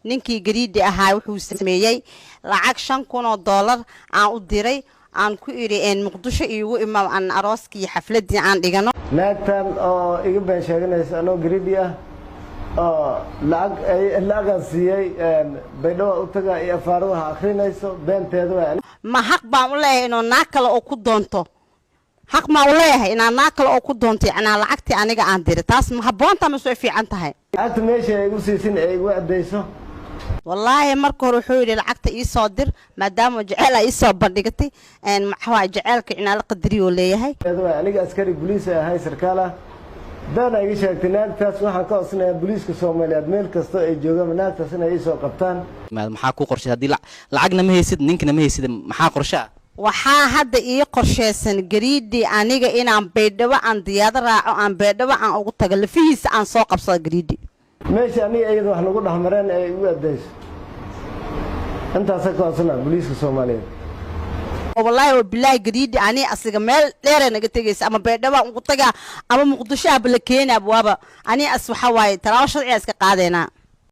ninkii gariidi ahaa wuxuu sameeyay lacag $5,000 aan u diray aan ku iri muqdisho iigu imaam aan arooskii xafladii aan dhigano naagtan oo iga been sheeganaysa anoo gariidi ah lacag siiyay baydhabo u taga iyo afaaradaha akhrinayso beenteedu ma xaq baan u leeyahay inuu naag kale oo ku doonto حق ما ولاها إن أنا كلا أو كدونتي أنا لعقتي أنا قاعد دير تاس ما هبونتا مسوي في عنتها عقت ماشي يقول سيسين أيوة أديسه والله مركو روحولي لعقت يصادر ما دام جعل يصاب بدقتي إن محوا جعلك إن على قدري ولا هي هذا أنا عسكري بوليس هاي سركالة دانا يجي شاكتناك تاس واحد كأصلا بوليس كسومالي أدمير كستو يجوا مناك تاسنا يسوع قبطان ما محاكو قرشة هذه لعقنا ما هي سد نينكنا ما هي سد محاك قرشة waxaa hadda ii qorsheysan gariidi aniga inaan beedhawa aan diyaada raaco aan beedhawa aan ugu tago lafihiisa aan soo qabsado gariidi meesha aniga iyada wax lagu dhaxmareen ay u adayso intaas ka codsana booliiska Soomaaliyeed wallahi billahi gariidi ani asiga meel dheer naga tagaysa ama beedhawa ugu taga ama muqdisho abla keenaa waaba ani as waxa waaye talaabo sharci iska qaadeena